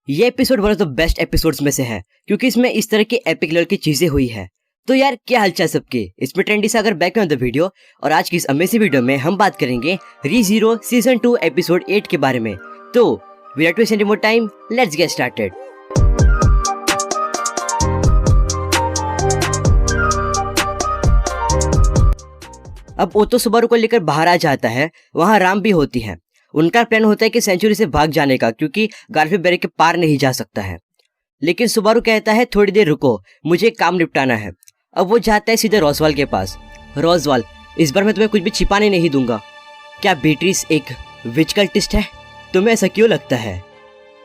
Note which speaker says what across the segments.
Speaker 1: ये episode one of the best episodes में से है क्योंकि इसमें इस तरह की एपिक लेवल की चीजें हुई है। तो यार क्या हालचाल सबके, इसमें trendy Sagar back on the video. और आज की इस अमेजिंग वीडियो में हम बात करेंगे रीज़ीरो सीजन 2 एपिसोड 8 के बारे में। तो without wasting any more time, let's get started. अब ओतो सुबारू को लेकर बाहर आ जाता है। वहां राम भी होती है। उनका प्लान होता है कि सेंचुरी से भाग जाने का, क्योंकि गार्फी बैरियर के पार नहीं जा सकता है। लेकिन सुबारू कहता है थोड़ी देर रुको, मुझे काम निपटाना है। अब वो जाता है सीधे रोजवाल के पास। रोजवाल, इस बार मैं तुम्हें कुछ भी छिपाने नहीं दूंगा। क्या बीट्रिस एक विच कल्टिस्ट है? तुम्हें ऐसा क्यों लगता है?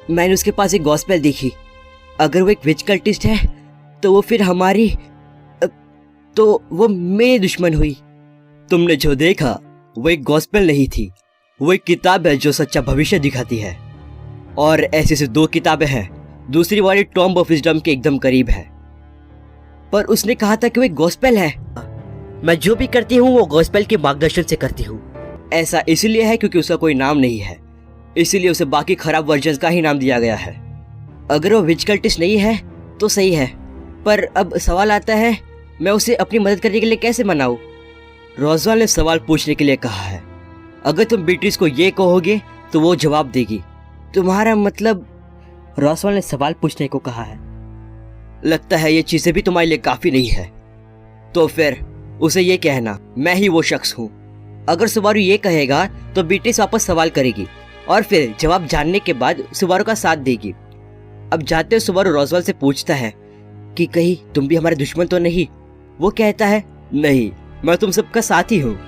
Speaker 1: मैंने उसके पास एक गॉस्पेल देखी। अगर वो एक विच कल्टिस्ट है तो वो फिर हमारी तो वो मेरी दुश्मन हुई। तुमने जो देखा वो एक गॉस्पेल नहीं थी, वो एक किताब है जो सच्चा भविष्य दिखाती है। और ऐसी से 2 किताबें हैं। दूसरी वाली टॉम्ब ऑफ विजडम के एकदम करीब है। पर उसने कहा था कि वो एक गॉस्पेल है। मैं जो भी करती हूँ वो गॉस्पेल के मार्गदर्शन से करती हूँ। ऐसा इसलिए है क्योंकि उसका कोई नाम नहीं है, इसीलिए उसे बाकी खराब वर्जन्स का ही नाम दिया गया है। अगर वो विच कल्टिस्ट नहीं है तो सही है, पर अब सवाल आता है मैं उसे अपनी मदद करने के लिए कैसे मनाऊं? रोजवाल ने सवाल पूछने के लिए कहा है। अगर तुम बीट्रिस को ये कहोगे तो वो जवाब देगी। तुम्हारा मतलब? रोजवाल ने सवाल पूछने को कहा है। लगता है ये चीजें भी तुम्हारे लिए काफी नहीं है। तो फिर उसे ये कहना मैं ही वो शख्स हूँ। अगर सुबारू ये कहेगा तो बीट्रिस वापस सवाल करेगी और फिर जवाब जानने के बाद सुबारू का साथ देगी। अब जाते सुबारू रोजवाल से पूछता है कि कहीं तुम भी हमारे दुश्मन तो नहीं? वो कहता है नहीं, मैं तुम सबका साथी हूँ।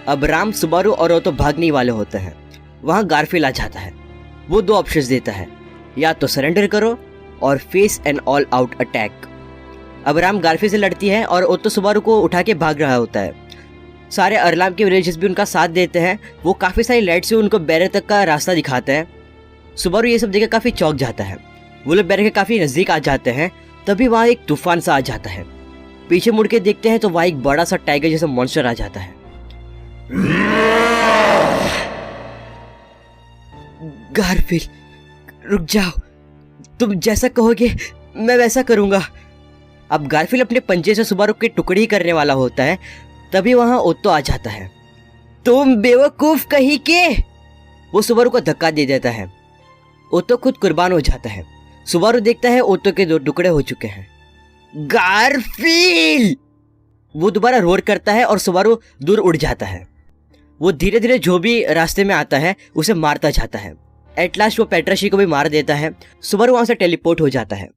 Speaker 1: अब राम, सुबारू और ओतो भागने वाले होते हैं। वहां गारफील आ जाता है। वो 2 ऑप्शंस देता है, या तो सरेंडर करो और face N all out attack. अब राम गारफील से लड़ती है और ओतो सुबारू को उठा के भाग रहा होता है। सारे अरलाम के विलेजेस भी उनका साथ देते हैं। वो काफी सारी लाइट से उनको बैरियर तक का रास्ता दिखाते हैं। सुबारू ये सब देखकर काफी चौंक जाता है। वो लोग बैरियर के काफी नजदीक आ जाते हैं। तभी वहां एक तूफान सा आ जाता है। पीछे मुड़ के देखते हैं तो वहां एक बड़ा सा टाइगर जैसा मॉन्स्टर आ जाता है। गारफील, रुक जाओ, तुम जैसा कहोगे मैं वैसा करूंगा। अब गारफील अपने पंजे से सुबारू के टुकड़ी करने वाला होता है। तभी वहां ओतो आ जाता है। तुम बेवकूफ कहीं के! वो सुबारू को धक्का दे देता है। ओतो खुद कुर्बान हो जाता है। सुबारू देखता है ओतो के 2 टुकड़े हो चुके हैं। गारफील! वो दोबारा रोर करता है और सुबारू दूर उड़ जाता है। वो धीरे धीरे जो भी रास्ते में आता है उसे मारता जाता है। एट लास्ट वो पेट्राशी को भी मार देता है। सुबारू वहां से टेलीपोर्ट हो जाता है।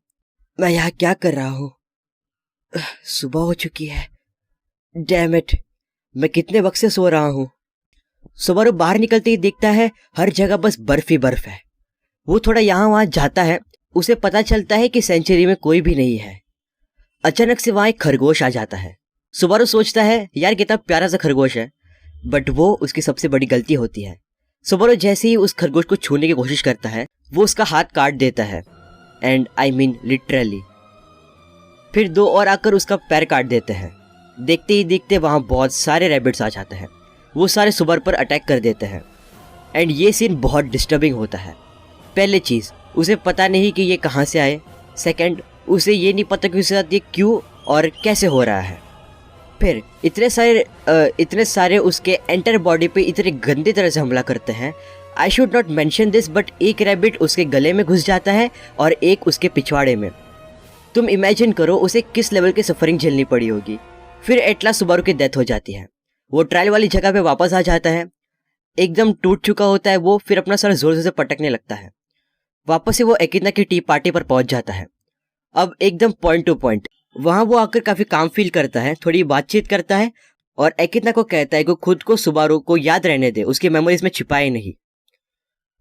Speaker 1: मैं यहाँ क्या कर रहा हूँ? सुबह हो चुकी है। डैम इट, मैं कितने वक्त से सो रहा हूँ। सुबारू बाहर निकलते ही देखता है हर जगह बस बर्फ ही बर्फ है। वो थोड़ा यहाँ वहां जाता है। उसे पता चलता है कि सेंचुरी में कोई भी नहीं है। अचानक से वहां एक खरगोश आ जाता है। सुबारू सोचता है यार कितना प्यारा सा खरगोश है, बट वो उसकी सबसे बड़ी गलती होती है। सुबारू जैसे ही उस खरगोश को छूने की कोशिश करता है वो उसका हाथ काट देता है, एंड आई मीन लिटरली। फिर 2 और आकर उसका पैर काट देते हैं। देखते ही देखते वहां बहुत सारे रैबिट्स आ जाते हैं। वो सारे सुबारू पर अटैक कर देते हैं। एंड ये सीन बहुत डिस्टर्बिंग होता है। पहले चीज, उसे पता नहीं कि ये कहाँ से आए। सेकंड, उसे ये नहीं पता कि उसके साथ ये क्यों और कैसे हो रहा है। फिर इतने सारे उसके एंटर बॉडी पे इतने गंदी तरह से हमला करते हैं। I should not mention this, but एक रैबिट उसके गले में घुस जाता है और एक उसके पिछवाड़े में। तुम इमेजिन करो उसे किस लेवल की सफरिंग झेलनी पड़ी होगी। फिर एटलास सुबारू की डेथ हो जाती है। वो ट्रायल वाली जगह पे वापस आ जाता है। एकदम टूट चुका होता है वो। फिर अपना सर जोर से पटकने लगता है। वापस से वो एकिना की टी पार्टी पर पहुंच जाता है। अब एकदम पॉइंट टू पॉइंट। वहां वो आकर काफी काम फील करता है, थोड़ी बातचीत करता है और एकिना को कहता है कि खुद को सुबारू को याद रहने दे, उसकी मेमोरीज में छिपाए नहीं।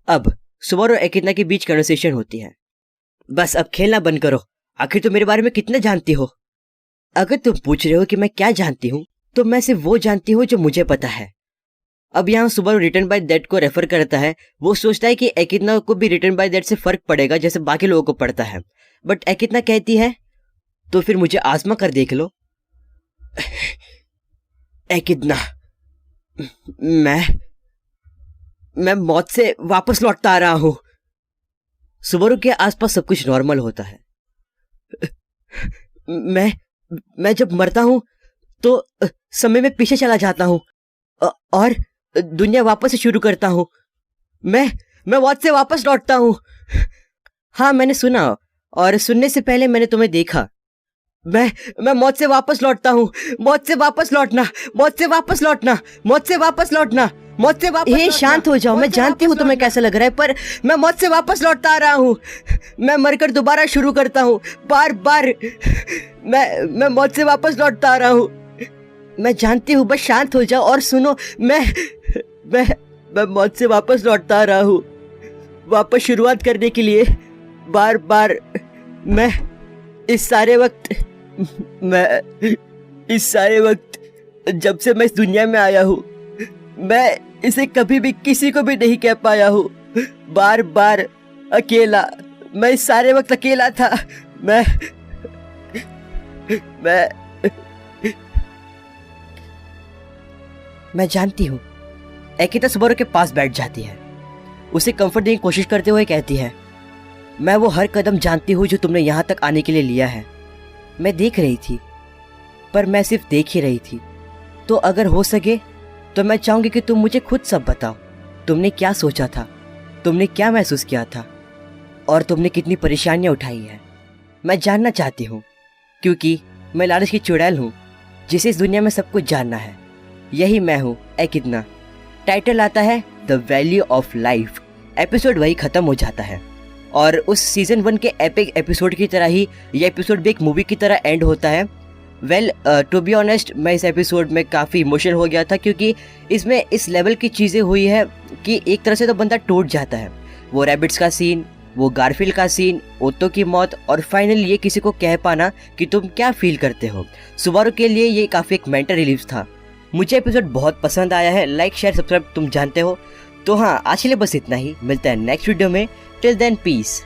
Speaker 1: अब सुबारू और एकिना के बीच कन्वर्सेशन होती है। बस अब खेलना बंद करो, आखिर तुम मेरे बारे में कितना जानती हो? अगर तुम पूछ रहे हो कि मैं क्या जानती हूँ तो मैं सिर्फ वो जानती हूँ जो मुझे पता है। अब यहाँ सुबारू रिटर्न बाय दैट को रेफर करता है। वो सोचता है कि एकिना को भी रिटर्न बाय दैट से फर्क पड़ेगा जैसे बाकी लोगों को पड़ता है, बट एकिना कहती है तो फिर मुझे आजमा कर देख लो। एकिना, मैं मौत से वापस लौटता आ रहा हूं। सुबारू के आसपास सब कुछ नॉर्मल होता है। मैं जब मरता हूं तो समय में पीछे चला जाता हूं और दुनिया वापस से शुरू करता हूं। मैं मौत से वापस लौटता हूं। हाँ, मैंने सुना, और सुनने से पहले मैंने तुम्हें देखा। मैं मौत से वापस लौटता हूँ। मौत से वापस लौटना, मौत से वापस लौटना, मौत से वापस लौटना, मौत से वापस। हे, शांत हो जाओ। मैं जानती हूँ तुम्हें कैसा लग रहा है, पर मैं मौत से वापस लौटता आ रहा हूँ। मैं मरकर दोबारा शुरू करता हूँ, बार बार। मैं मौत से वापस लौटता आ रहा हूँ। मैं जानती हूँ, बस शांत हो जाओ और सुनो। मैं मौत से वापस लौटता आ रहा हूँ, वापस शुरुआत करने के लिए, बार बार। मैं इस सारे वक्त जब से मैं इस दुनिया में आया हूँ, मैं इसे कभी भी किसी को भी नहीं कह पाया हूँ। बार बार अकेला। मैं इस सारे वक्त अकेला था। मैं जानती हूँ। एकिता सुबारू के पास बैठ जाती है, उसे कंफर्ट देने की कोशिश करते हुए कहती है, मैं वो हर कदम जानती हूँ जो तुमने यहाँ तक आने के लिए लिया है। मैं देख रही थी, पर मैं सिर्फ देख ही रही थी। तो अगर हो सके तो मैं चाहूंगी कि तुम मुझे खुद सब बताओ। तुमने क्या सोचा था, तुमने क्या महसूस किया था, और तुमने कितनी परेशानियां उठाई हैं। मैं जानना चाहती हूँ, क्योंकि मैं लालच की चुड़ैल हूँ जिसे इस दुनिया में सब कुछ जानना है। यही मैं हूँ, कितना। टाइटल आता है the value of life. Episode वही खत्म हो जाता है, और उस सीजन 1 के एपिक एपिसोड की तरह ही ये एपिसोड भी एक मूवी की तरह एंड होता है। टू बी ऑनेस्ट, मैं इस एपिसोड में काफ़ी इमोशनल हो गया था, क्योंकि इसमें इस लेवल की चीज़ें हुई है कि एक तरह से तो बंदा टूट जाता है। वो रैबिट्स का सीन, वो गारफील्ड का सीन, ओतो की मौत, और फाइनली ये किसी को कह पाना कि तुम क्या फील करते हो। सुबारू के लिए ये काफ़ी एक मेंटल रिलीफ था। मुझे एपिसोड बहुत पसंद आया है। लाइक, शेयर, सब्सक्राइब तुम जानते हो। तो हाँ, आज के लिए बस इतना ही। मिलता है नेक्स्ट वीडियो में। Till then, piece.